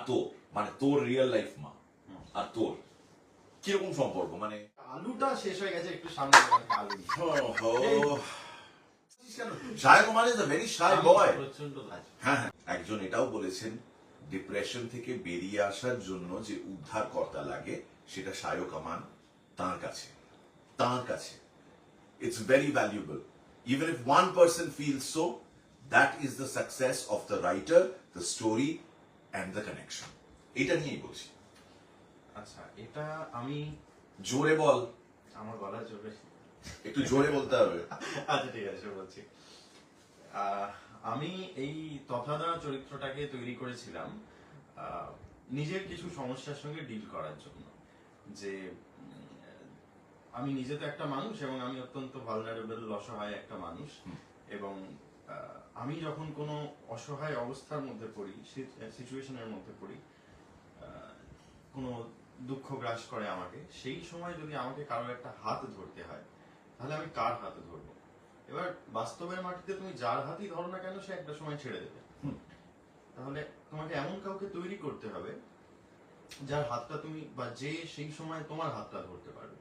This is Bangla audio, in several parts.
তোর মানে তোর রিয়েল লাইফ মা আর তোর কিরকম সম্পর্ক? মানে আলুটা শেষ হয়ে গেছে, একটু সামনে আলু shy Kumar is a very shy boy. প্রচন্ড লাজ। হ্যাঁ হ্যাঁ, একজন এটাও বলেছেন ডিপ্রেশন থেকে বেরিয়ে আসার জন্য যে উদ্ধারকর্তা লাগে সেটা শায়ক আমান তার কাছে it's very valuable. Even if one person feels so, that is the success of the writer, the story and the connection. এটা নিয়েই বলছি। আচ্ছা, এটা আমি জোরে বল, আমার গলা চোখে একটু জোরে বলতে হবে। আচ্ছা ঠিক আছে, বলছি। আমি এই তথাদা চরিত্রটাকে তৈরি করেছিলাম নিজের কিছু সমস্যার সঙ্গে ডিল করার জন্য। যে আমি নিজে তো একটা মানুষ এবং আমি অত্যন্ত ভালনারেবল, অসহায় একটা মানুষ, এবং আমি যখন কোনো অসহায় অবস্থার মধ্যে পড়ি, সিচুয়েশনের মধ্যে পড়ি, কোনো দুঃখ গ্রাস করে আমাকে, সেই সময় যদি আমাকে কারোর একটা হাত ধরতে হয়, তাহলে আমি কার হাতে ধরবো? এবার বাস্তবের মাটিতে তুমি যার হাতই ধরো না কেন, সে একটা সময় ছেড়ে দেবে। তাহলে তোমাকে এমন কাউকে তৈরি করতে হবে যার হাতটা তুমি, বা যে সেই সময় তোমার হাতটা ধরতে পারবে।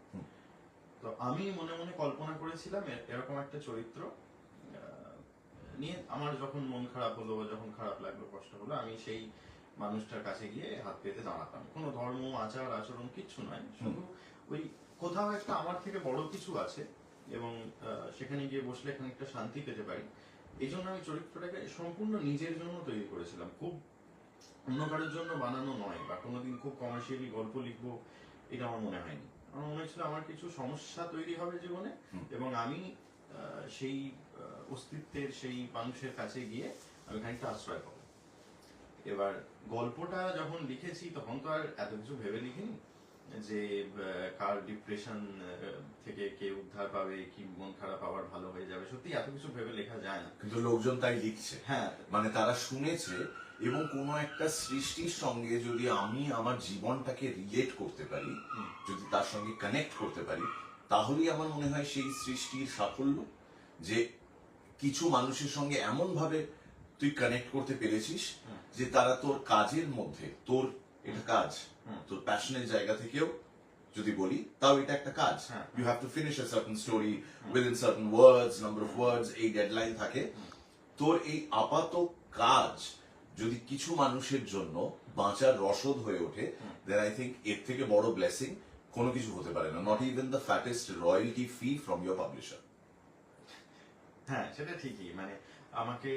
তো আমি মনে মনে কল্পনা করেছিলাম এরকম একটা চরিত্র নিয়ে, আমার যখন মন খারাপ হলো, যখন খারাপ লাগলো, কষ্ট হলো, আমি সেই মানুষটার কাছে গিয়ে হাত পেতে দাঁড়াতাম। কোনো ধর্ম, আচার আচরণ কিচ্ছু নয়, শুধু ওই কোথাও একটা আমার থেকে বড় কিছু আছে এবং সেখানে গিয়ে বসলে খানিকটা শান্তি পেতে পারি। এই জন্য আমি চরিত্রটাকে সম্পূর্ণ নিজের জন্য তৈরি করেছিলাম, খুব অন্য কারোর জন্য বানানো নয়, বা কোনোদিন খুব কমার্শিয়ালি গল্প লিখবো এটা আমার মনে হয়নি। আমার মনে হয়েছিল আমার কিছু সমস্যা তৈরি হবে জীবনে, এবং আমি সেই অস্তিত্বের সেই মানুষের কাছে গিয়ে আমি খানিকটা আশ্রয় পাবো। এবার গল্পটা যখন লিখেছি তখন তো আর এত কিছু ভেবে লিখিনি যে কার ডিপ্রেশন থেকে কে উদ্ধার পাবে, কি মন খারাপ আবার ভালো হয়ে যাবে, সত্যি এত কিছু ভেবে লেখা যায় না। কিন্তু লোকজন তাই লিখছে। হ্যাঁ, মানে তারা শুনেছে, এবং কোনো একটা সৃষ্টির সঙ্গে যদি আমি আমার জীবনটাকে রিলেট করতে পারি, যদি তার সঙ্গে কানেক্ট করতে পারি, তাহলেই আমার মনে হয় সেই সৃষ্টির সাফল্য। যে কিছু মানুষের সঙ্গে এমন ভাবে তুই কানেক্ট করতে পেরেছিস যে তারা তোর কাজের মধ্যে, তোর এটা কাজ, তোর প্যাশনের জায়গা থেকেও যদি বলি, তাও এটা একটা কাজ। You have to finish a certain story within certain words, number of words, এই ডেডলাইন থাকে। তোর এই আপাত কাজ যদি কিছু মানুষের জন্য বাঁচার রসদ হয়ে ওঠে, দেন আই থিঙ্ক এর থেকে বড় ব্লেসিং কোনো কিছু হতে পারে না, not even the fattest royalty fee from your publisher. হ্যাঁ, সেটা ঠিকই। মানে আমাকে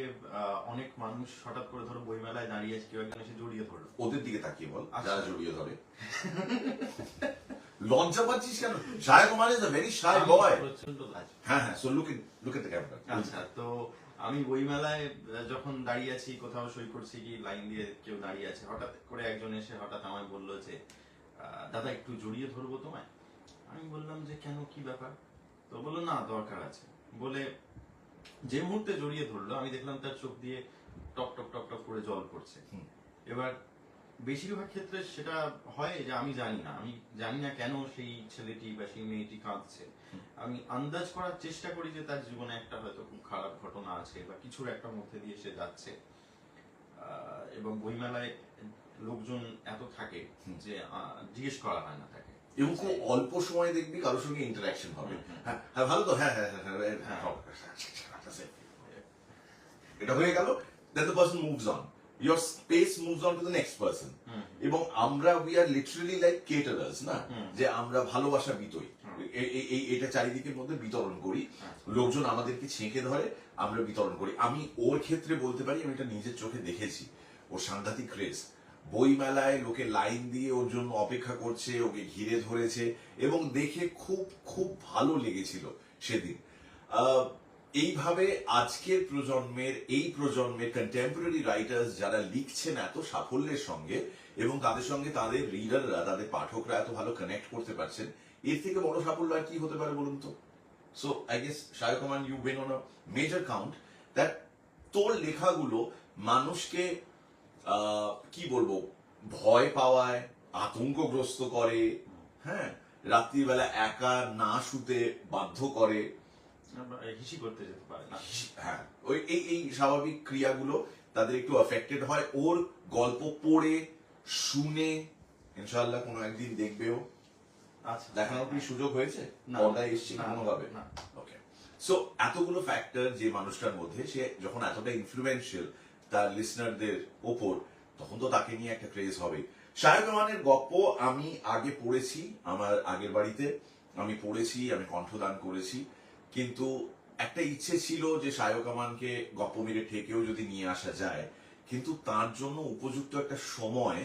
অনেক মানুষ হঠাৎ করে ধরো বইমেলায় দাঁড়িয়ে আছে, কেউ একজন এসে জড়িয়ে ধরলো, ওদের দিকে তাকিয়ে বল, যারা জড়িয়ে ধরে। লজ্জা পাচ্ছিস কেন? Shy Kumar is a very shy boy. প্রচন্ড লাজ। হ্যাঁ হ্যাঁ, so look at the camera. আচ্ছা, তো আমি বইমেলায় যখন দাঁড়িয়ে আছি, কোথাও সই করছি, কি লাইন দিয়ে কেউ দাঁড়িয়ে আছে, হঠাৎ করে একজন এসে হঠাৎ আমায় বললো যে দাদা একটু জড়িয়ে ধরবো তোমায়। আমি বললাম যে কেন, কি ব্যাপার? তো বললো না, দরকার আছে বলে। যে মুহূর্তে জড়িয়ে ধরলো, আমি দেখলাম তার চোখ দিয়ে টক টক টক টক করে জল পড়ছে। এবার বেশিরভাগ ক্ষেত্রে সেটা হয় যে আমি জানি না কেন সেই ছেলেটি বা সেই মেয়েটি কাঁদছে। আমি আন্দাজ করার চেষ্টা করি যে তার জীবনে একটা হয়তো খুব খারাপ ঘটনা আছে, বা কিছুর একটা মধ্যে দিয়ে সে যাচ্ছে। এবং বইমেলায় লোকজন এত থাকে যে জিজ্ঞেস করা হয় না তাকে, এবং খুব অল্প সময় দেখবি কারোর সঙ্গে ইন্টারাকশন হবে। হ্যাঁ হ্যাঁ, ভালো তো, হ্যাঁ হ্যাঁ হ্যাঁ, এটা হয়ে গেল, then the person moves on, your space moves on to the next person. এবং আমরা we are literally like caterers, না, যে আমরা ভালোবাসা বিতই, এটা চারিদিকের মধ্যে বিতরণ করি, লোকজন আমাদেরকে ছেঁকে ধরে, আমরা বিতরণ করি। আমি ওর ক্ষেত্রে বলতে পারি, আমি এটা নিজের চোখে দেখেছি, ওর সাংঘাতিক ক্রেজ। বই মেলায় লোকে লাইন দিয়ে ওর জন্য অপেক্ষা করছে, ওকে ঘিরে ধরেছে, এবং দেখে খুব খুব ভালো লেগেছিল সেদিন। এইভাবে আজকের প্রজন্মের কন্টেম্পোরারি রাইটার্স যারা লিখছেন এত সাফল্যের সঙ্গে, এবং তাদের সঙ্গে তাদের রিডাররা, তাদের পাঠকরা এত ভালো কানেক্ট করতে পারছেন, এর থেকে বড় সাফল্য আর কি হতে পারে বলুন তো? So I guess shy Kumar, you win on a major count that তোর লেখাগুলো মানুষকে কি বলবো, ভয় পাওয়ায়, আতঙ্কগ্রস্ত করে, হ্যাঁ, রাত্রিবেলা একা না শুতে বাধ্য করে, হিসি করতে যেতে পারে না। হ্যাঁ, ওই এই স্বাভাবিক ক্রিয়াগুলো তাদের একটু অ্যাফেক্টেড হয়। ওর গল্প পড়ে শুনে ইনশাআল্লাহ কোনো একদিন দেখবেও। আচ্ছা, দেখানোর কি সুযোগ হয়েছে? না, পর্দায় এসছে না, কোনোভাবে? না। ওকে, সো এতগুলো ফ্যাক্টর যে মানুষটার মধ্যে, সে যখন এতটা ইনফ্লুয়েন্সিয়াল তার লিসনারদের ওপর, তখন তো তাকে নিয়ে একটা ক্রেজ হবে। শায়ক আমানের গপ্প আমি আগে পড়েছি, আমার আগের বাড়িতে আমি পড়েছি, আমি কণ্ঠদান করেছি, কিন্তু একটা ইচ্ছে ছিল যে শায়ক আমানকে গপ্প মেরে ঠেকেও যদি নিয়ে আসা যায়, কিন্তু তার জন্য উপযুক্ত একটা সময়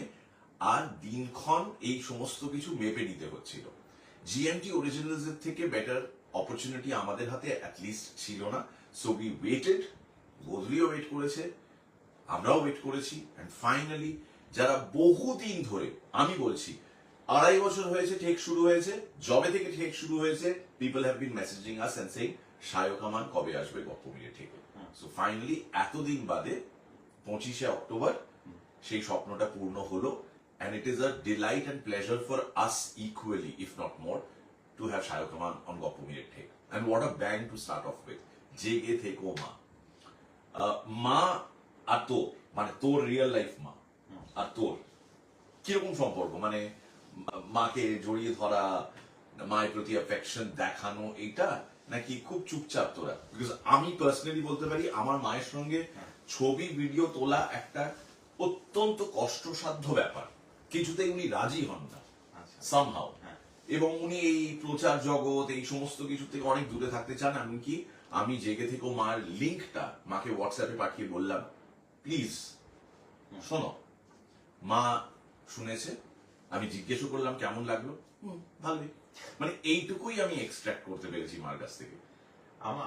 আর দিনক্ষণ এই সমস্ত কিছু মেপে নিতে হচ্ছিল। জিএমটি অরিজিনালস এর থেকে বেটার অপরচুনিটি আমাদের হাতে অ্যাটলিস্ট ছিল না, সো উই ওয়েটেড। গোধূলিও ওয়েট করেছে, আমরাও ওয়েট করেছি, এন্ড ফাইনালি যারা বহুদিন ধরে, আমি বলছি 2.5 বছর হয়েছে ঠেক শুরু হয়েছে, জবে থেকে ঠেক শুরু হয়েছে, people have been messaging us and saying Shayak Aman কবে আসবে গপ্প মিলে ঠেকে। সো ফাইনালি এতদিন বাদে 25শে অক্টোবর সেই স্বপ্নটা পূর্ণ হলো, and it is a delight and pleasure for us equally, if not more, to have Shayok Aman on Goppo Mere Thek. And what a bang to start off with. Jege Theko Ma. মা আর তোর, মানে তোর রিয়েল লাইফ মা আর তোর কিরকম সম্পর্ক? মানে মাকে জড়িয়ে ধরা, মায়ের প্রতি অ্যাফেকশন দেখানো, এইটা নাকি খুব চুপচাপ তোরা? বিকজ আমি পার্সোনালি বলতে পারি আমার মায়ের সঙ্গে ছবি ভিডিও তোলা একটা অত্যন্ত কষ্টসাধ্য ব্যাপার, কিছুতেই উনি রাজি হন না আচ্ছা। সামহাও, হ্যাঁ। এবং উনি এই প্রচার জগৎ এই সমস্ত কিছু থেকে অনেক দূরে থাকতে চান। এমনকি আমি জেগে থেকেও মার লিঙ্কটা মাকে হোয়াটসঅ্যাপে পাঠিয়ে বললাম, প্লিজ শোনো। মা শুনেছে, আমি জিজ্ঞেসও করলাম কেমন লাগলো, ভালোই। মানে এইটুকুই আমি এক্সট্রাক্ট করতে পেরেছি মার কাছ থেকে।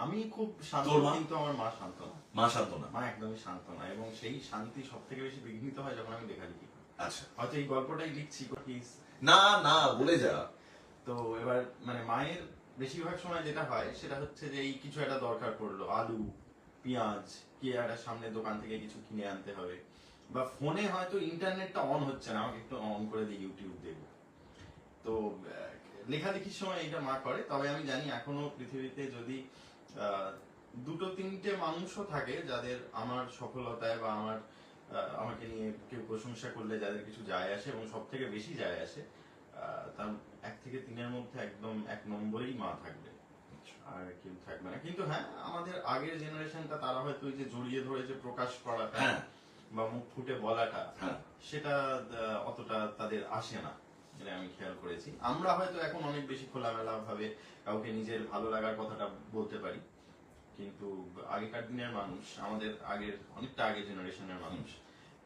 আমি খুব শান্ত, তোর মা? কিন্তু আমার মা শান্ত না। মা শান্ত না? মা একদমই শান্ত না, এবং সেই শান্তি সব থেকে বেশি বিঘ্নিত হয় যখন আমি লেখালেখি করি। আচ্ছা, হয়তো এই গল্পটাই লিখছি প্লিজ। না না বলে যা। তো এবার মানে মায়ের বেশিরভাগ সময় যেটা হয় সেটা হচ্ছে যে এই কিছু একটা দরকার পড়লো, আলু পেঁয়াজ কি একটা সামনে দোকান থেকে কিছু কিনে আনতে হবে, বা ফোনে হয়তো ইন্টারনেটটা অন হচ্ছে না, আমাকে একটু অন করে দিয়ে ইউটিউব দেখবো। তো লেখালেখির সময় এটা মা করে। তবে আমি জানি এখনো পৃথিবীতে যদি দুটো তিনটে মানুষও থাকে যাদের আমার সফলতায় বা আমাকে নিয়ে কেউ প্রশংসা করলে যাদের কিছু যায় আসে, এবং সব থেকে বেশি যায় আসে, তার 1 থেকে 3-এর মধ্যে একদম 1 নম্বরেই মা থাকবে, আর কেউ থাকবে না। কিন্তু হ্যাঁ, আমাদের আগের জেনারেশনটা তারা হয়তো ওই যে জড়িয়ে ধরে যে প্রকাশ করাটা হ্যাঁ। বা মুখ ফুটে বলাটা, হ্যাঁ। সেটা অতটা তাদের আসে না, এটা আমি খেয়াল করেছি। আমরা হয়তো এখন অনেক বেশি খোলামেলা ভাবে কাউকে নিজের ভালো লাগার কথাটা বলতে পারি, কিন্তু আগেকার দিনের মানুষ, আমাদের আগের অনেকটা আগের জেনারেশনের মানুষ,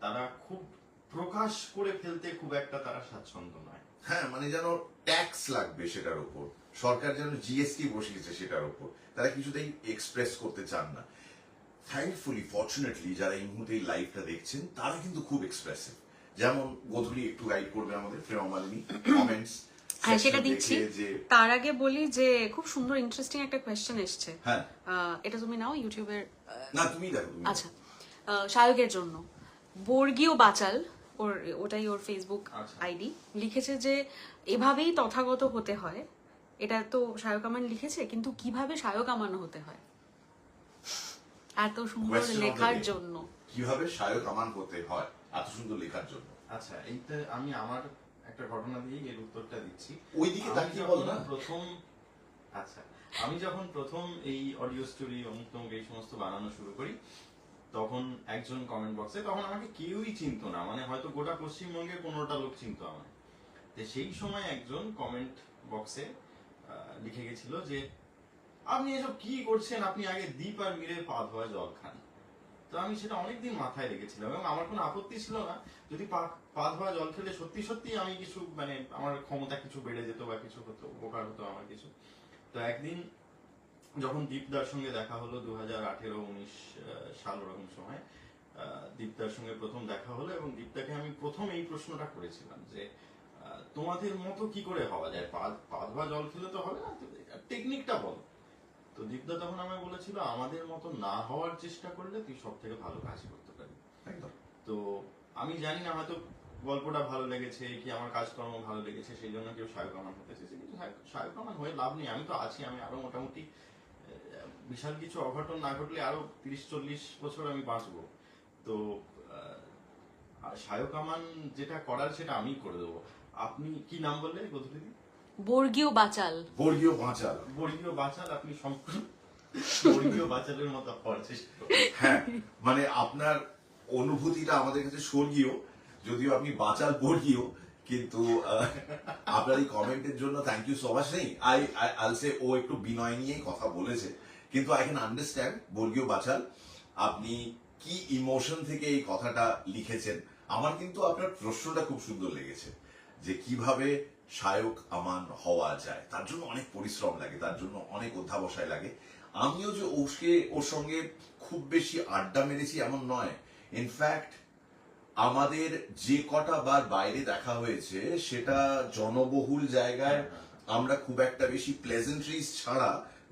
তারা খুব প্রকাশ করে ফেলতে খুব একটা তারা স্বাচ্ছন্দ্য নয়। হ্যাঁ, মানে যেন ট্যাক্স লাগবে সেটার উপর, সরকার যেন জিএসটি বসিয়েছে সেটার উপর, তারা কিছুতেই এক্সপ্রেস করতে চান না। থ্যাঙ্কফুলি, ফর্চুনেটলি যারা এই মুহূর্তে এই লাইভটা দেখছেন তারা কিন্তু খুব এক্সপ্রেসিভ। যেমন গোধূলি একটু গাইড করবে আমাদের, প্রেমা মালিনী কমেন্টস। হ্যাঁ, সেটা দিচ্ছি। তার আগে বলি যে খুব সুন্দর ইন্টারেস্টিং একটা কোয়েশ্চেন এসছে। হ্যাঁ, এটা তুমি নাও ইউটিউবের। না তুমি দেখো, তুমি আচ্ছা, শায়কের জন্য বর্গীয় বাচাল, ওটাই ওর ফেসবুক আচ্ছা। আইডি, লিখেছে যে এভাবেই তথাগত হতে হয়। এটা তো শায়ক আমান লিখেছে, কিন্তু কিভাবে শায়ক আমান হতে হয় এত সুন্দর Question of the লেখার day. জন্য? কিভাবে শায়ক আমান হতে হয় এত সুন্দর লেখার জন্য? আচ্ছা, এইটা আমি আমার একটা ঘটনা দিয়েই এর উত্তরটা দিচ্ছি। ওইদিকে আমি তাকিয়ে যখন বল না। আমি যখন প্রথম এই অডিও স্টোরি অমুক তমুক এই সমস্ত বানানো শুরু করি, তখন একজন কমেন্ট বক্সে, তখন আমাকে কেউই চিনতো না, মানে হয়তো গোটা পশ্চিমবঙ্গের 15টা লোক চিনতো আমাকে। তো সেই সময় একজন কমেন্ট বক্সে লিখে গেছিল যে আপনি এসব কি করছেন, আপনি আগে দ্বীপ আর মিরে পা ধোয়া জল খান। তো আমি সেটা অনেকদিন মাথায় রেখেছিলাম, এবং আমার কোনো আপত্তি ছিল না যদি পা ধোয়া জল খেলে সত্যি সত্যি আমি কিছু, মানে আমার ক্ষমতা কিছু বেড়ে যেত বা কিছু হতো, উপকার হতো আমার কিছু। তো একদিন যখন দীপদার সঙ্গে দেখা হলো 2018-19 সাল ওরকম সময়, দীপদার সঙ্গে প্রথম দেখা হলো, এবং দীপদাকে আমি প্রথম এই প্রশ্নটা করেছিলাম যে তোমাদের মতো কি করে হওয়া যায়, পা ধোয়া জল খেলে তো হবে না, টেকনিকটা বলো। তো দীপদা তখন আমায় বলেছিল, আমাদের মতো না হওয়ার চেষ্টা করলে তুই সব থেকে ভালো কাজ করতে পারবি। একদম। তো আমি জানি না, হয়তো গল্পটা ভালো লেগেছে কি আমার কাজকর্ম ভালো লেগেছে, সেই জন্য কেউ শায়ক আমান হতে চেয়েছে, কিন্তু শায়ক আমান হয়ে লাভ নেই। আমি তো আছি, আমি আরো মোটামুটি বিশাল কিছু অঘটন না ঘটলে আরো 30-40 বছর আমি বাঁচবো। তো আর শায়ক আমান যেটা করার সেটা আমি করে দেবো। আপনি কি নাম বললে গধূলি? বর্গীয় বাচাল। বর্গীয় বাঁচাল। বর্গীয় বাচাল, আপনি সম্পূর্ণ বর্গীয় বাচালের মতো হওয়ার চেষ্টা করুন। হ্যাঁ, মানে আপনার অনুভূতিটা আমাদের কাছে স্বর্গীয়, যদিও আপনি বাচাল বর্গীয়, কিন্তু আপনার এই কমেন্টের জন্য থ্যাংক ইউ সো মাচ। নেই আইল সে ও একটু বিনয় নিয়েই কথা বলেছে, কিন্তু আই ক্যান আন্ডারস্ট্যান্ড বর্গীয় বাচাল আপনি কি ইমোশন থেকে এই কথাটা লিখেছেন। আমার কিন্তু আপনার প্রশ্নটা খুব সুন্দর লেগেছে, যে কিভাবে শায়ক আমান হওয়া যায়। তার জন্য অনেক পরিশ্রম লাগে, তার জন্য অনেক অধ্যাবসায় লাগে। আমিও যে ওর সঙ্গে খুব বেশি আড্ডা মেরেছি এমন নয়। ইনফ্যাক্ট আমাদের যে কটা বার বাইরে দেখা হয়েছে সেটা জনবহুল জায়গায় আমরা খুব একটা বেশি প্লেজেন্ট্রিজ ছাড়া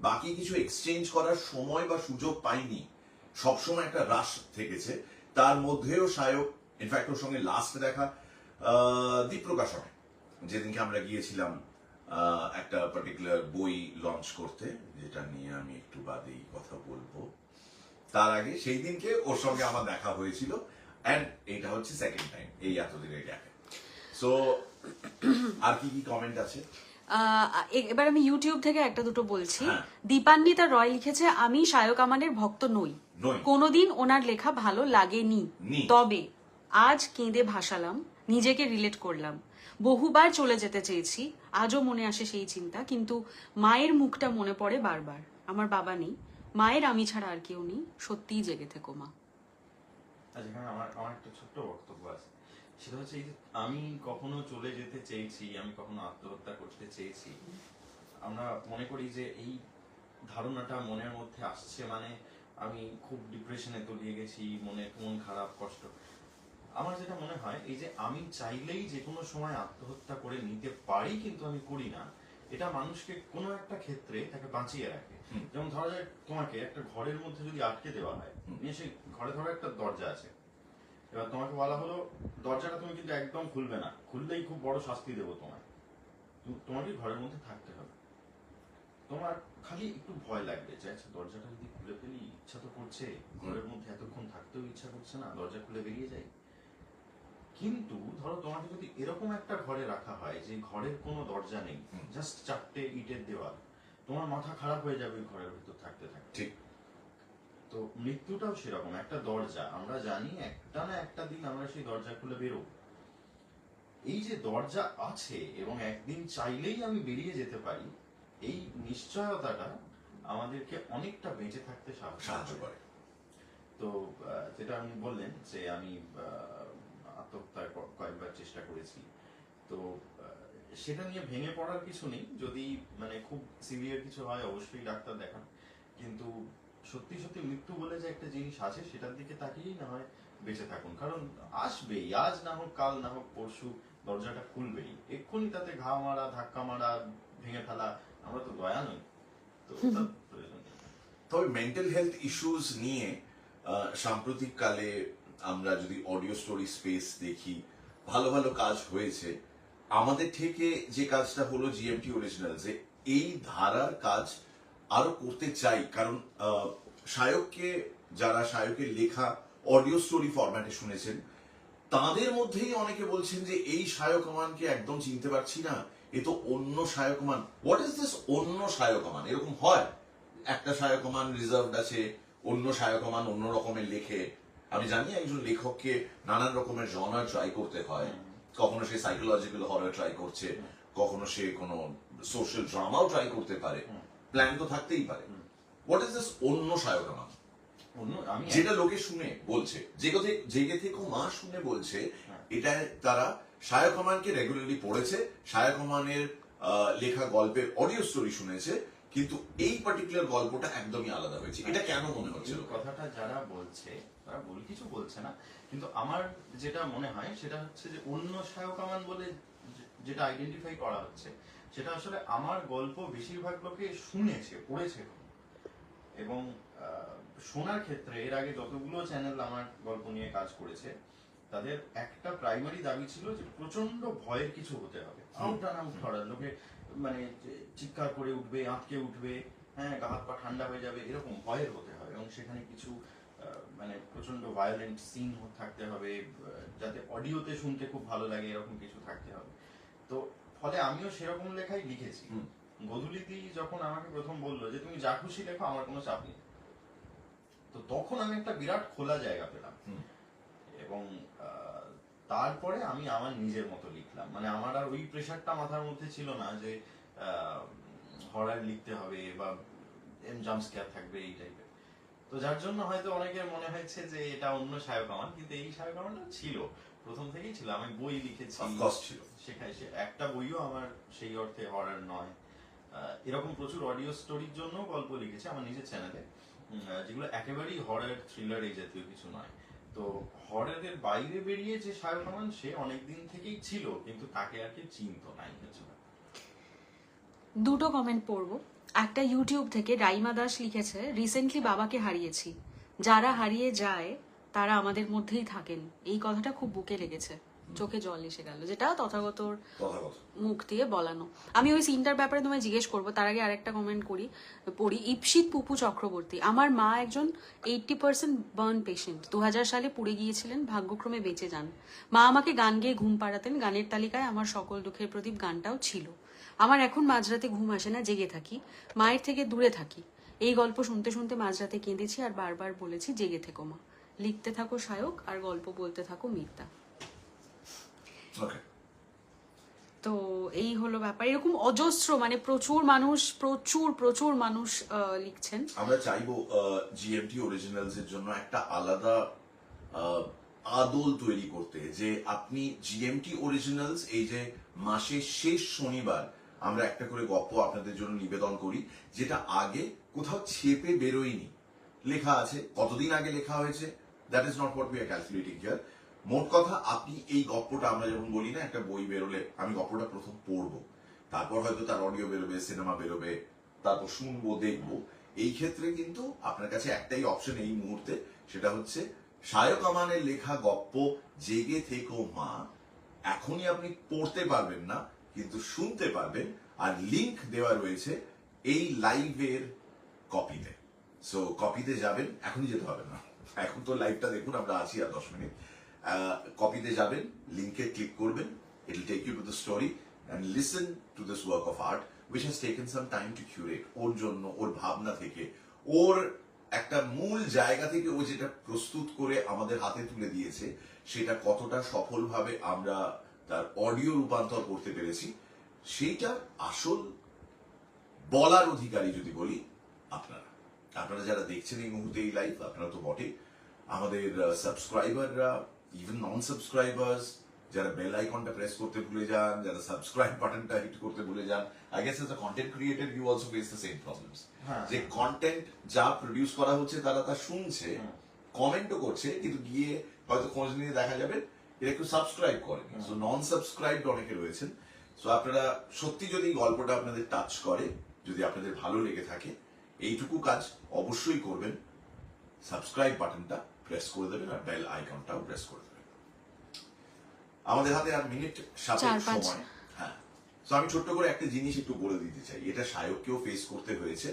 বাকি কিছু এক্সচেঞ্জ করার সময় বা সুযোগ পাইনি। সবসময় একটা রাশ থেকেছে। তার মধ্যেও শায়ক, ইনফ্যাক্ট ওর সঙ্গে লাস্ট দেখা দ্বীপ প্রকাশনে, যেদিনকে আমরা গিয়েছিলাম একটা পার্টিকুলার বই লঞ্চ করতে, যেটা নিয়ে আমি একটু বাদেই কথা বলবো। তার আগে সেই দিনকে ওর সঙ্গে আমার দেখা হয়েছিল, এন্ড এটা হচ্ছে সেকেন্ড টাইম এই এতদিনের গ্যাপে। সো আর কি কি কমেন্ট আছে? এবার আমি ইউটিউব থেকে একটা দুটো বলছি। হ্যাঁ। দীপান্বিতা রয় লিখেছে, আমি শায়ক আমানের ভক্ত নই, কোনোদিন ওনার লেখা ভালো লাগেনি, তবে আজ কেঁদে ভাসালাম, নিজেকে রিলেট করলাম, বহুবার চলে যেতে চেয়েছি, আজও মনে আসে সেই চিন্তা, কিন্তু মায়ের মুখটা মনে পড়ে বারবার। আমার বাবা নেই, মায়ের আমি ছাড়া আর কেউ নেই, সত্যিই জেগে থেকো মা। আচ্ছা, এখানে আমার একটা ছোট্ট বক্তব্য আছে। সেটা হচ্ছে এই যে আমি কখনো চলে যেতে চেয়েছি, আমি কখনো আত্মহত্যা করতে চেয়েছি, আমরা মনে করি যে এই ধারণাটা মনের মধ্যে আসছে মানে আমি খুব ডিপ্রেশনে তলিয়ে গেছি, মন খারাপ, কষ্ট। আমার যেটা মনে হয়, এই যে আমি চাইলেই যে কোনো সময় আত্মহত্যা করে নিতে পারি কিন্তু আমি করি না, এটা মানুষকে কোনো একটা ক্ষেত্রে তাকে বাঁচিয়ে রাখে। যেমন ধরা যায় তোমাকে একটা ঘরের মধ্যে যদি আটকে দেওয়া হয়, নিয়ে সেই ঘরে ধরো একটা দরজা আছে, এবার তোমাকে বলা হলো দরজাটা তুমি কিন্তু একদম খুলবে না, খুললেই খুব বড় শাস্তি দেবো তোমায়, তোমাকে ঘরের মধ্যে থাকতে হবে। তোমার খালি একটু ভয় লাগবে যে আচ্ছা দরজাটা যদি খুলে ফেলি, ইচ্ছা তো করছে, ঘরের মধ্যে এতক্ষণ থাকতেও ইচ্ছা করছে না, দরজা খুলে বেরিয়ে যাই। কিন্তু ধরো তোমাকে যদি এরকম একটা ঘরে রাখা হয় যে ঘরের কোনো দরজা নেই, জাস্ট চারটে ইটের দেওয়াল, তোমার মাথা খারাপ হয়ে যাবে ঘরের ভিতর থাকতে থাকতে। ঠিক। তো মৃত্যুটাও সেরকম একটা দরজা, আমরা জানি একটা না একটা দিন আমরা সেই দরজা খুলে বেরোব। এই যে দরজা আছে এবং একদিন চাইলেই আমি বেরিয়ে যেতে পারি, এই নিশ্চয়তাটা আমাদেরকে অনেকটা বেঁচে থাকতে সাহায্য করে। তো যেটা আপনি বললেন যে আমি আত্মহত্যার কয়েকবার চেষ্টা করেছি, তো সেটা নিয়ে ভেঙে পড়ার কিছু নেই। যদি মানে খুব সিভিয়ার কিছু হয় অবশ্যই ডাক্তার দেখান, কিন্তু সত্যি সত্যি মৃত্যু বলে যে একটা জিনিস আছে সেটার দিকে তাকিয়েই না হয় বেঁচে থাকুন, কারণ আসবেই, আজ না হোক কাল না হোক পরশু দরজাটা খুলবেই। এক্ষুনি তাতে ঘা মারা, ধাক্কা মারা, ভেঙে ফেলা, আমরা তো দয়া নই, তো প্রয়োজন নেই। তবে মেন্টাল হেলথ ইস্যুস নিয়ে সাম্প্রতিক কালে আমরা যদি অডিও স্টোরি স্পেস দেখি, ভালো ভালো কাজ হয়েছে। আমাদের থেকে যে কাজটা হলো জিএমটি অরিজিনাল, যে এই ধারার কাজ আরো করতে চাই, কারণ যারা শায়কের লেখা অডিও স্টোরি ফরম্যাটে শুনেছেন, তাদের মধ্যেই অনেকে বলছেন যে এই শায়ক আমানকে একদম চিনতে পারছি না, এ তো অন্য শায়ক আমান। হোয়াট ইজ দিস অন্য শায়ক আমান? এরকম হয়? একটা শায়ক আমান রিজার্ভড আছে, অন্য শায়ক আমান অন্য রকমের লেখে। আমি জানি একজন লেখককে নানান রকমের জনার ট্রাই করতে হয়, কখনো সে সাইকোলজিক্যাল হরর ট্রাই করছে, কখনো সে কোনো সোশ্যাল ড্রামাও ট্রাই করতে পারে, প্ল্যান তো থাকতেই পারে। হোয়াট ইজ দিস অন্য শায়ক আমান? যেটা লোকে শুনে বলছে, জেগে থেকেও মা শুনে বলছে, এটা তারা শায়ক আমানকে রেগুলারলি পড়েছে, শায়ক আমানের লেখা গল্পের অডিও স্টোরি শুনেছে, কিন্তু এই পার্টিকুলার গল্পটা একদমই আলাদা হয়েছে। এটা কেন মনে হচ্ছে? কথাটা যারা বলছে তারা ভুল কিছু বলছে না, কিন্তু আমার যেটা মনে হয় সেটা হচ্ছে যে অন্য শায়ক আমান বলে যেটা আইডেন্টিফাই করা হচ্ছে, সেটা আসলে আমার গল্প বেশিরভাগ লোকে শুনেছে, পড়েছে, এবং শোনার ক্ষেত্রে এর আগে যতগুলো চ্যানেল আমার গল্প নিয়ে কাজ করেছে, তাদের একটা প্রাইমারি দাবি ছিল যে প্রচন্ড ভয়ের কিছু হতে হবে, আউট অ্যান্ড আউট করার, লোকে মানে চিৎকার করে উঠবে, আঁতকে উঠবে, হ্যাঁ, গা হাত পা ঠান্ডা হয়ে যাবে, এরকম ভয়ের হতে হবে, এবং সেখানে কিছু মানে প্রচন্ড ভায়োলেন্ট সিন থাকতে হবে, যাতে অডিওতে শুনতে খুব ভালো লাগে এরকম কিছু থাকতে হবে। তো ফলে আমিও সেরকম লেখাই লিখেছি। গধূলিদি যখন আমাকে প্রথম বললো যে তুমি যা খুশি লেখো, আমার কোনো চাপ নেই, তো তখন আমি একটা বিরাট খোলা জায়গা পেলাম। এবং তারপরে আমি আমার নিজের মতো লিখলাম, মানে আমার আর ওই প্রেশারটা মাথার মধ্যে ছিল না যে হরার লিখতে হবে বা জাম্প স্কেয়ার থাকবে এই টাইপের। তো যার জন্য হয়তো অনেকের মনে হয়েছে যে এটা অন্য সায়ক আমান, কিন্তু এই সায়ক আমানটা ছিল, প্রথম থেকেই ছিল। আমি বই লিখেছি, শেখাই, একটা বইও আমার সেই অর্থে হরার নয়। এরকম প্রচুর অডিও স্টোরির জন্য গল্প লিখেছি আমার নিজের চ্যানেলে, যেগুলো একেবারেই হরার থ্রিলার এই জাতীয় কিছু নয়। তো হরারের বাইরে বেরিয়ে যে সায়ক আমান, সে অনেকদিন থেকেই ছিল, কিন্তু তাকে আর কি চিনতো না। দুটো কমেন্ট পড়বো। একটা ইউটিউব থেকে রাইমা দাস লিখেছে, রিসেন্টলি বাবাকে হারিয়েছি, যারা হারিয়ে যায় তারা আমাদের মধ্যেই থাকেন। এই কথাটা খুব বুকে লেগেছে, চোখে জল এসে গেল, যেটা তথাগতর মুখ দিয়ে বলানো। আমি ওই সিনটার ব্যাপারে তোমায় জিজ্ঞেস করবো, তার আগে আরেকটা কমেন্ট পড়ি। ইপসিত পুপু চক্রবর্তী, আমার মা একজন 80% বার্ন পেশেন্ট, 2000 সালে পুড়ে গিয়েছিলেন, ভাগ্যক্রমে বেঁচে যান। মা আমাকে গান গেয়ে ঘুম পাড়াতেন, গানের তালিকায় আমার সকল দুঃখের প্রদীপ গানটাও ছিল। আমার এখন মাঝরাতে ঘুম আসে না, জেগে থাকি, মায়ের থেকে দূরে থাকি। এই গল্প শুনতে শুনতে মাঝরাতে কেঁদেছি আর বারবার বলেছি জেগে থেকো মা। লিখতে থাকো সায়ক, আর গল্প বলতে থাকো মিতা। তো এই হলো ব্যাপার। এরকম অজস্র, মানে প্রচুর মানুষ লিখছেন। আমরা চাইবো জিএমটি অরিজিনালস এর জন্য একটা আলাদা আদল তৈরি করতে, যে আপনি জিএমটি অরিজিনালস এই যে মাসের শেষ শনিবার আমরা একটা করে গল্প আপনাদের জন্য নিবেদন করি, যেটা আগে কোথাও ছেপে বেরোয়নি, লেখা আছে, কতদিন আগে লেখা হয়েছে, that is not what we are calculating here. মোট কথা, আপনি এই গল্পটা, আমরা যেমন বলি না, একটা বই বেরোলে আমি গল্পটা প্রথম পড়বো, তারপর হয়তো তার অডিও বেরোবে, সিনেমা বেরোবে, তারপর শুনবো, দেখবো। এই ক্ষেত্রে কিন্তু আপনার কাছে একটাই অপশন এই মুহূর্তে, সেটা হচ্ছে সায়ক আমানের লেখা গল্প জেগে থেকো মা। এখনই আপনি পড়তে পারবেন না, কিন্তু শুনতে পারবেন, আর লিংক দেওয়া রয়েছে এই লাইভের কপিতে। সো কপিতে যাবেন, এখনই যেতে হবে না, এখন তো লাইভটা দেখুন, আমরা আছি আর 10 মিনিট। কপিতে যাবেন, লিংকে ক্লিক করবেন, it will take you to the story and listen to this work of art which has taken some time to curate। ওর জন্য, ওর ভাবনা থেকে, ওর একটা মূল জায়গা থেকে ও যেটা প্রস্তুত করে আমাদের হাতে তুলে দিয়েছে, সেটা কতটা সফলভাবে আমরা তার অডিও রূপান্তর করতে পেরেছি, সেইটা আসল বলার অধিকারী যদি বলি আপনারা যারা দেখছেন এই মুহূর্তে এই লাইভ, আপনারা তো বটে, আমাদের সাবস্ক্রাইবাররা, ইভেন নন সাবস্ক্রাইবার্স, যারা বেল আইকনটা প্রেস করতে ভুলে যান, যারা সাবস্ক্রাইব বাটনটা হিট করতে ভুলে যান, I guess as a content creator you also face the same problems. যে কন্টেন্ট যা প্রডিউস করা হচ্ছে তারা তা শুনছে, কমেন্টও করছে, কিন্তু গিয়ে হয়তো খোঁজ নিয়ে দেখা যাবে এরা একটু সাবস্ক্রাইব করেনি। সো নন সাবস্ক্রাইবড অনেকে রয়েছেন। সো আপনারা সত্যি যদি গল্পটা আপনাদের টাচ করে, যদি আপনাদের ভালো লেগে থাকে, এইটুকু কাজ অবশ্যই করবেন, সাবস্ক্রাইব বাটনটা প্রেস করে দেবেন আর বেল আইকনটাও প্রেস করে দেবেন। আমাদের হাতে আর মিনিট 7 সময়। হ্যাঁ, তো আমি ছোট্ট করে একটা জিনিস একটু বলে দিতে চাই, এটা সায়ককেও ফেস করতে হয়েছে।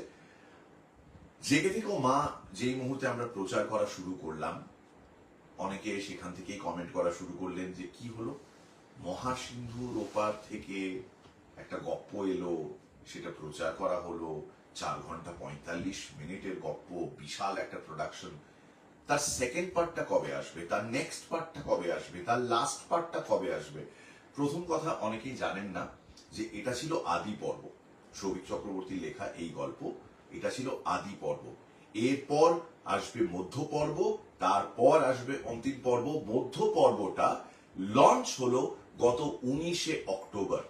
জেগে থেকেও মা যেই মুহূর্তে আমরা প্রচার করা শুরু করলাম, অনেকে সেখান থেকেই কমেন্ট করা শুরু করলেন যে কি হলো, মহাসিন্ধুর ওপার থেকে একটা গপ্প এলো, সেটা প্রচার করা হলো, 4 ঘন্টা 45 মিনিটের গপ্প, বিশাল একটা প্রোডাকশন, তার সেকেন্ড পার্টটা কবে আসবে, তার নেক্সট পার্টটা কবে আসবে, তার লাস্ট পার্টটা কবে আসবে। প্রথম কথা, অনেকেই জানেন না যে এটা ছিল আদি পর্ব, সৌভিক চক্রবর্তীর লেখা এই গল্প, এটা ছিল আদি পর্ব। এরপর আসবে মধ্য পর্ব, তারপর আসবে অন্তিম পর্ব। মধ্য পর্বটা লঞ্চ হলো গত 19শে অক্টোবর।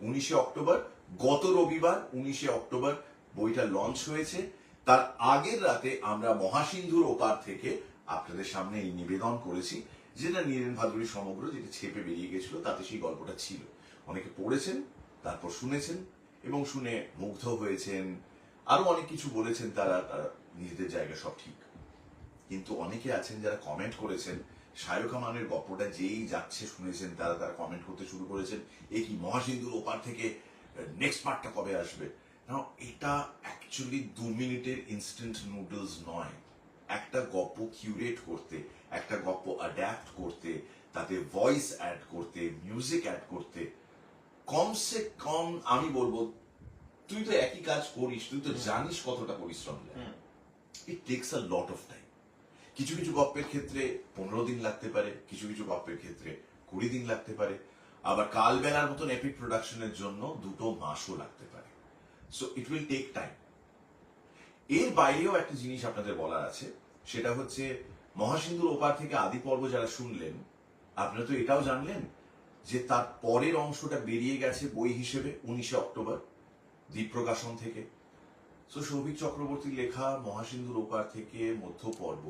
19শে অক্টোবর, গত রবিবার 19শে অক্টোবর বইটা লঞ্চ হয়েছে। তার আগের রাতে আমরা মহাসিন্ধুর ওপার থেকে আপনাদের সামনে এই নিবেদন করেছি, যেটা নীরেন ভাদুরী সমগ্র, যেটা ছেপে বেরিয়ে গেছিল, তাতে সেই গল্পটা ছিল। অনেকে পড়েছেন, তারপর শুনেছেন এবং শুনে মুগ্ধ হয়েছেন, আরো অনেক কিছু বলেছেন, তারা নিজেদের জায়গা সব ঠিক। কিন্তু অনেকে আছেন যারা কমেন্ট করেছেন, সায়ক আমানের গল্পটা যেই যাচ্ছে শুনেছেন, তারা কমেন্ট করতে শুরু করেছেন, এ কি মহাসিন্ধুর ওপার থেকে নেক্সট পার্টটা কবে আসবে। এটা অ্যাকচুয়ালি 2 মিনিটের ইনস্ট্যান্ট নুডলস নয়। একটা গল্প কিউরেট করতে, একটা গল্প অ্যাডাপ্ট করতে, তাতে ভয়েস অ্যাড করতে, মিউজিক অ্যাড করতে কমসে কম আমি বলবো, তুই তো একই কাজ করিস, তুই তো জানিস কতটা পরিশ্রম লাগে। ইট tax a lot of time. কিছু কিছু গল্পের ক্ষেত্রে 15 দিন লাগতে পারে, কিছু কিছু গল্পের ক্ষেত্রে 20 দিন লাগতে পারে, আবার কালবেলার মতন এপিক প্রোডাকশনের জন্য 2 মাসও লাগতে পারে। So it will take time. এর বাইরেও একটা জিনিস আপনাদের বলার আছে, সেটা হচ্ছে মহাসিন্ধুর ওপার থেকে আদি পর্ব যারা শুনলেন, আপনারা তো এটাও জানলেন যে তার পরের অংশটা বেরিয়ে গেছে বই হিসেবে 19 অক্টোবর দ্বীপ প্রকাশন থেকে। সো সৌভিক চক্রবর্তীর লেখা মহাসিন্ধুর ওপার থেকে মধ্য পর্ব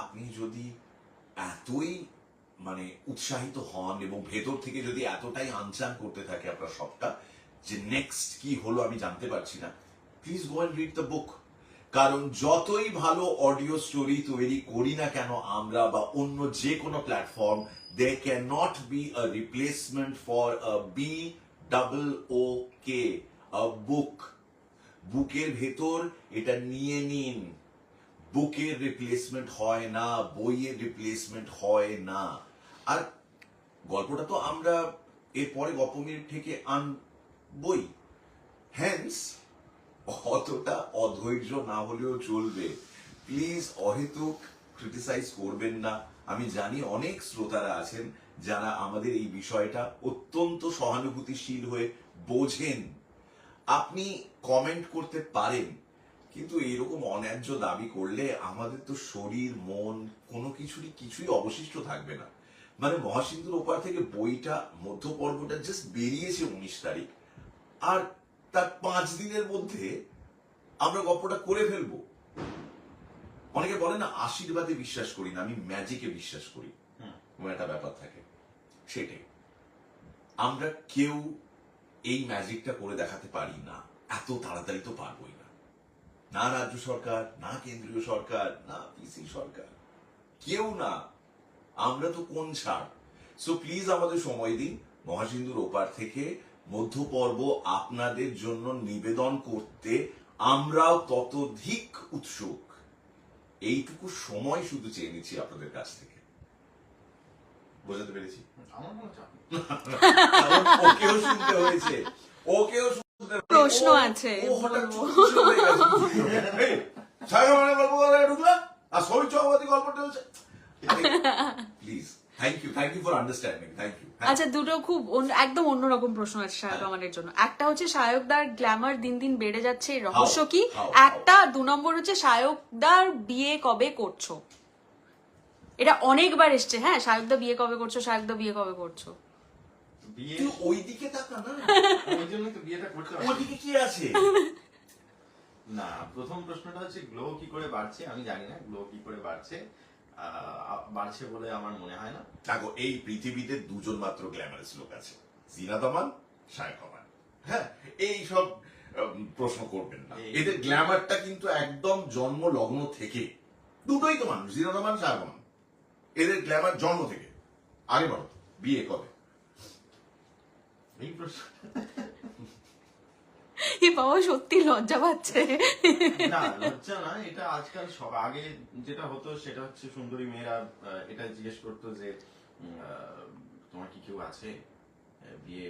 আপনি যদি এতই মানে উৎসাহিত হন এবং ভেতর থেকে যদি এতটাই আনচান করতে থাকে আপনার সবটা যে নেক্সট কি হলো আমি জানতে পারছি না, please go and read the book. কারণ যতই ভালো অডিও স্টোরি তৈরি করি না কেন আমরা বা অন্য যে কোনো platform, there cannot be a replacement for a BOOK, a book. বুকের ভেতর এটা নিয়ে নিন, বুকের রিপ্লেসমেন্ট হয় না, বইয়ের রিপ্লেসমেন্ট হয় না। আর গল্পটা তো আমরা এরপরে গল্পমির থেকে আনবই, হ্যান্স অতটা অধৈর্য না হলেও চলবে। প্লিজ অহেতুক ক্রিটিসাইজ করবেন না। আমি জানি অনেক শ্রোতারা আছেন যারা আমাদের এই বিষয়টা অত্যন্ত সহানুভূতিশীল হয়ে বোঝেন। আপনি কমেন্ট করতে পারেন, কিন্তু এরকম অন্যায্য দাবি করলে আমাদের তো শরীর মন কোনো কিছুই অবশিষ্ট থাকবে না। মানে মহাসিন্ধুর ওপার থেকে বইটা মধ্য পর্বটা জাস্ট বেরিয়েছে 19 তারিখ, আর তার 5 দিনের মধ্যে আমরা গল্পটা করে ফেলবো। অনেকে বলে না আশীর্বাদে বিশ্বাস করি না, আমি ম্যাজিকে বিশ্বাস করি, একটা ব্যাপার থাকে। সেটাই আমরা কেউ এই ম্যাজিকটা করে দেখাতে পারি না, এত তাড়াতাড়ি তো পারবোই না। না রাজ্য সরকার, না কেন্দ্রীয় সরকার, না পিসি সরকার, কেউ না। আমরা তো কোন ছাড়। সো প্লিজ আমাদের সময় দিন। মহাসিন্ধুর ওপার থেকে মধ্য পর্ব আপনাদের জন্য নিবেদন করতে আমরাও ততোধিক উৎসুক। এইটুকু সময় শুধু চেয়ে নিচ্ছি আপনাদের কাছ থেকে। বোঝাতে পেরেছি? আমার কোনো চাপ নেই। ওকেও শুনতে হয়েছে, ওকেও শুনতে হয়েছে। প্রশ্ন আছে, ও হঠাৎ বলবো। চুপ হয়ে গেছে। এই, ছায়ামানের গল্প বলায় ঢুকলাম আর সৌভিক চক্রবর্তী গল্পটা হচ্ছে। Please, thank you for understanding, thank you. আচ্ছা, দুটো খুব একদম অন্যরকম প্রশ্ন আছে শায়ক আমাদের জন্য। একটা হচ্ছে শায়কদার গ্ল্যামার দিন দিন বেড়ে যাচ্ছে, এর রহস্য কি? একটা 2 নম্বর হচ্ছে শায়কদার বিয়ে কবে করছো? এটা অনেকবার এসছে, হ্যাঁ, শায়কদা বিয়ে কবে করছো, শায়কদা বিয়ে কবে করছো। বিয়ে তুই ওই দিকে তাকা না, ওই জন্যই তো বিয়েটা করতে হবে। ওইদিকে কি আছে? না, প্রথম প্রশ্নটা হচ্ছে গ্লো কি করে বাড়ছে। আমি জানি না গ্লো কি করে বাড়ছে, বাড়ছে বলে আমার মনে হয় না। দেখো, এই পৃথিবীতে 2জন মাত্র গ্ল্যামারাস লোক আছে, জিনাত আমান, শায়ক আমান। হ্যাঁ, এই সব প্রশ্ন করবেন না। এদের গ্ল্যামারটা কিন্তু একদম জন্ম লগ্ন থেকে, দুটোই তো মানুষ, জিনাত আমান, শায়ক আমান। এদের গ্ল্যামার জন্ম থেকে। আগে বলো, বিয়ে কবে? এই প্রশ্ন এ বাবা সত্যি লজ্জা পাচ্ছে। না, লজ্জা না, এটা আজকাল সব। আগে যেটা হতো সেটা হচ্ছে সুন্দরী মেয়েরা এটা জিজ্ঞেস করতো যে তোমার কি কেউ আছে, বিয়ে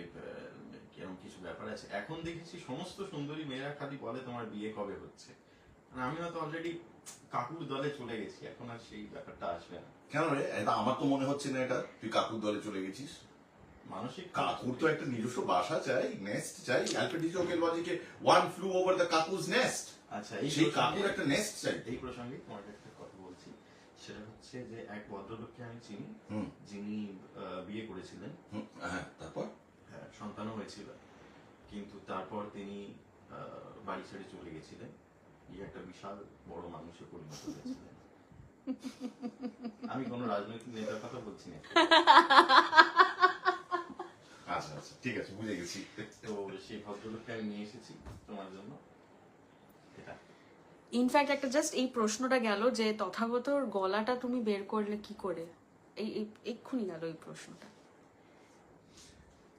কেমন কিছু ব্যাপার আছে। এখন দেখেছি সমস্ত সুন্দরী মেয়েরা খালি বলে তোমার বিয়ে কবে হচ্ছে। আমি হয়তো অলরেডি কাকুর দলে চলে গেছি, এখন আর সেই ব্যাপারটা আসবে না। কেন রে? এটা আমার তো মনে হচ্ছে না এটা তুই কাকুর দলে চলে গেছিস। মানসিক কাকুর তো একটা নিজস্ব বাসা চাই, নেস্ট চাই। অ্যালফ্রেড হিচকের লজিকে ওয়ান ফ্লু ওভার দ্য কাকুজ নেস্ট। আচ্ছা, সেই কাকুর একটা নেস্ট চাই। এই প্রসঙ্গে তোমাকে একটা কথা বলছি, সেটা হচ্ছে যে এক ভদ্রলোককে আমি চিনি, যিনি বিয়ে করেছিলেন। হ্যাঁ, তারপর হ্যাঁ, সন্তানও হয়েছিল, কিন্তু তারপর তিনি বাড়ি ছেড়ে চলে গেছিলেন। একটা বিশাল বড় মানুষে পরিণত হয়েছিলেন। আমি কোনো রাজনৈতিক নেতার কথা বলছি না। আচ্ছা আচ্ছা, ঠিক আছে, বুঝে গেছি। তো সেই ভদ্রলোককে আমি নিয়ে এসেছি তোমার জন্য। এটা ইনফ্যাক্ট একটা জাস্ট এই প্রশ্নটা গেল যে তথাগতর গলাটা তুমি বের করলে কি করে, এই এক্ষুনি গেল এই প্রশ্নটা।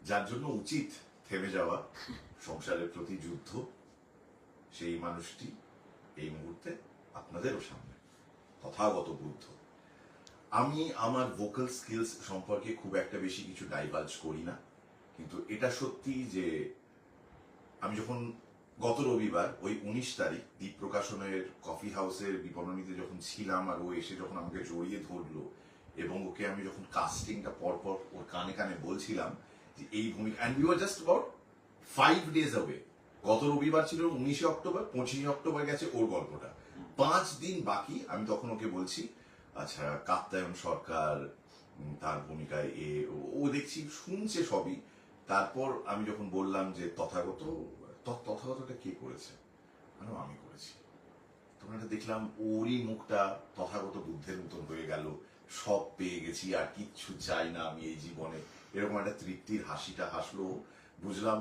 যার জন্য উচিত থেমে যাওয়া সংসারের প্রতি যুদ্ধ, সেই মানুষটি এই মুহূর্তে আপনাদেরও সামনে। তথাগত বুদ্ধ। আমি আমার ভোকাল স্কিলস সম্পর্কে খুব একটা বেশি কিছু ডাইভালজ করি না, কিন্তু এটা সত্যি যে আমি যখন গত রবিবার ওই 19 তারিখ দ্বীপ প্রকাশনের কফি হাউসের বিপণনীতে যখন ছিলাম, আর ও এসে যখন আমাকে জড়িয়ে ধরলো এবং ওকে আমি যখন কাস্টিংটা পরপর ওর কানে কানে বলছিলাম যে এই ভূমিকা, and we were just about 5 days away। গত রবিবার ছিল 19 অক্টোবর, 25 অক্টোবর গেছে ওর গল্পটা, 5 দিন বাকি। আমি তখন ওকে বলছি আচ্ছা কাত্যায়ন সরকার তার ভূমিকায় ও দেখছি শুনছে সবই। তারপর আমি যখন বললাম যে তথাগতটা কে করেছে, আমি করেছি, তখন এটা দেখলাম ওরই মুখটা তথাগত বুদ্ধের মতন হয়ে গেল, সব পেয়ে গেছি আর কিচ্ছু চাই না আমি এই জীবনে, এরকম একটা তৃপ্তির হাসিটা হাসলো। বুঝলাম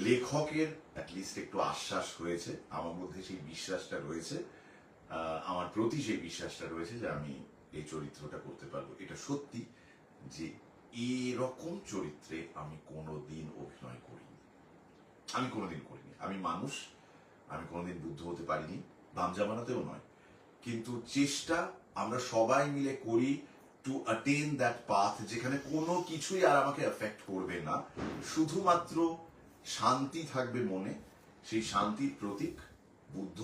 লেখকের অ্যাটলিস্ট একটু আশ্বাস হয়েছে, আমার মধ্যে সেই বিশ্বাসটা রয়েছে, আমার প্রতি সেই বিশ্বাসটা রয়েছে যে আমি এই চরিত্রটা করতে পারবো। এটা সত্যি যে এরকম চরিত্রে আমি কোনোদিন অভিনয় করিনি, আমি মানুষ, আমি কোনোদিন বুদ্ধ হতে পারিনি, বামজামানাতেও নয়, কিন্তু চেষ্টা আমরা সবাই মিলে করি টু অ্যাটেন দ্যাট পাথ যেখানে কোনো কিছুই আর আমাকে এফেক্ট করবে না, শুধুমাত্র শান্তি থাকবে মনে। সেই শান্তির প্রতীক বুদ্ধ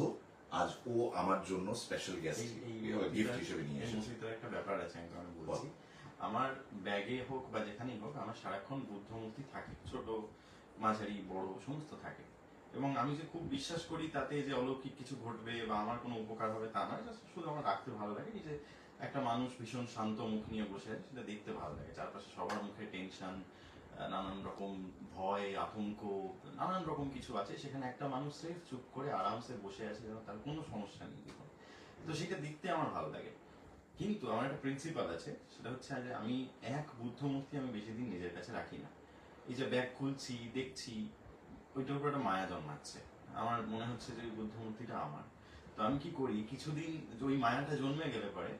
আজ ও আমার জন্য স্পেশাল গিফট হিসেবে নিয়ে এসেছে। একটা ব্যাপার আছে আমি বলছি, আমার ব্যাগে হোক বা যেখানেই হোক আমার সারাক্ষণ বুদ্ধ মূর্তি থাকে, ছোট মাঝারি বড় সমস্ত থাকে, এবং আমি যে খুব বিশ্বাস করি তাতে যে অলৌকিক কিছু ঘটবে বা আমার কোনো উপকার হবে তা নয়, শুধু আমার রাখতে ভালো লাগে। এই যে একটা মানুষ ভীষণ শান্ত মুখ নিয়ে বসে আছে সেটা দেখতে ভালো লাগে, চারপাশে সবার মুখে টেনশন, নানান রকম ভয় আতঙ্ক, নানান রকম কিছু আছে, সেখানে একটা মানুষ সেফ চুপ করে আরামসে বসে আছে যেন তার কোনো সমস্যা নেই জীবনে, তো সেটা দেখতে আমার ভালো লাগে। কিন্তু আমার একটা প্রিন্সিপাল আছে, সেটা হচ্ছে যে আমি এক বুদ্ধ মূর্তি আমি বেশি দিন নিজের কাছে রাখি না। এই যে ব্যাগ খুলছি দেখছি ওইটার উপর একটা মায়া জন্মাচ্ছে, আমার মনে হচ্ছে যে ওই বুদ্ধ মূর্তিটা আমার, তো আমি কি করি কিছুদিন ওই মায়াটা জন্মে গেলে পরে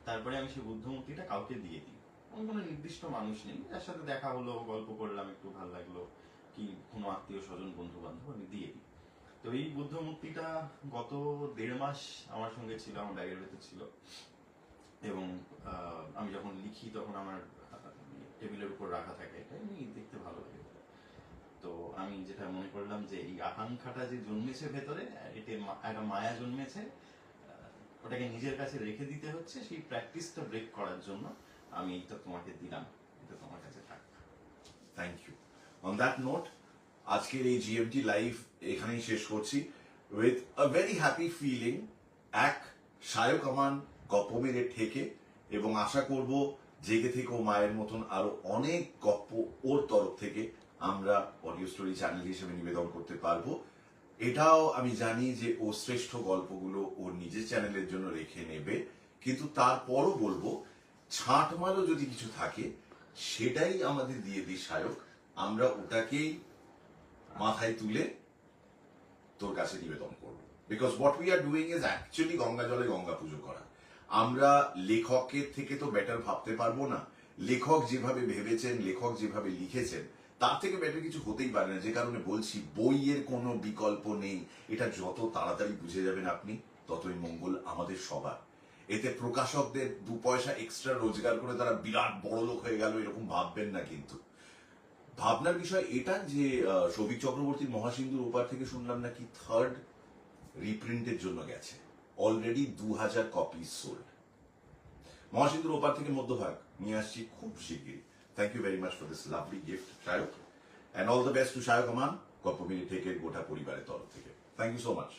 তারপরে আমি সেই বুদ্ধ মূর্তিটা কাউকে দিয়ে দিই। আমার কোনো নির্দিষ্ট মানুষ নেই, যার সাথে দেখা হলো গল্প করলাম একটু ভালো লাগলো, কি কোনো আত্মীয় স্বজন বন্ধু বান্ধব আমি দিয়ে দিই। তো এই বুদ্ধ মূর্তিটা গত 1.5 মাস আমার সঙ্গে ছিল, আমার ব্যাগের ভেতর ছিল, এবং আমি যখন লিখি তখন আমার টেবিলের উপর রাখা থাকে, এটা এমনি দেখতে ভালো লাগে। তো আমি যেটা মনে করলাম যে এই আকাঙ্ক্ষাটা যে জন্মেছে ভেতরে, এতে একটা মায়া জন্মেছে, ওটাকে নিজের কাছে রেখে দিতে হচ্ছে, সেই প্র্যাকটিসটা ব্রেক করার জন্য আমি এইটা তোমাকে দিলাম, এটা তোমার কাছে থাক। Thank you. On that note আজকের এই জিএমটি লাইভ এখানেই শেষ করছি with a very happy feeling. এক শায়ক আমান গপ্প মেরে ঠেকে, এবং আশা করব জেগে থেকেও মায়ের মতন আরো অনেক গপ্প ওর তরফ থেকে আমরা অডিও স্টোরি চ্যানেল হিসেবে নিবেদন করতে পারবো। এটাও আমি জানি যে ও শ্রেষ্ঠ গল্পগুলো ওর নিজের চ্যানেলের জন্য রেখে নেবে, কিন্তু তারপরও বলবো ছাঁটমালও যদি কিছু থাকে সেটাই আমাদের দিয়ে দিই শায়ক, আমরা ওটাকেই মাথায় তুলে তোর কাছে নিবেদন করবো। Because what we are doing is actually Ganga জলে গঙ্গা পুজো করা। আমরা লেখকের থেকে তো বেটার ভাবতে পারবো না, লেখক যেভাবে ভেবেছেন, লেখক যেভাবে লিখেছেন তার থেকে বেটার কিছু হতেই পারে না। যে কারণে বলছি বইয়ের কোনো বিকল্প নেই, এটা যত তাড়াতাড়ি বুঝে যাবেন আপনি ততই মঙ্গল আমাদের সবার। এতে প্রকাশকদের 2 পয়সা এক্সট্রা রোজগার করে তারা বিরাট বড় লোক হয়ে গেল এরকম ভাববেন না, কিন্তু ভাবনার বিষয় এটা যে সৌভিক চক্রবর্তীর মহাসিন্ধুর ওপার থেকে শুনলাম নাকি 3rd রিপ্রিন্টের জন্য গেছে, অলরেডি 2000 কপি সোল্ড। মহাসিন্ধুর ওপার থেকে মধ্যভাগ নিয়ে আসছি খুব শিগগিরই। Thank you very much for this lovely gift Shayak, and all the best to Shayak Aman গপ্প মিনিট থেকে গোটা পরিবারের তরফ থেকে। Thank you so much.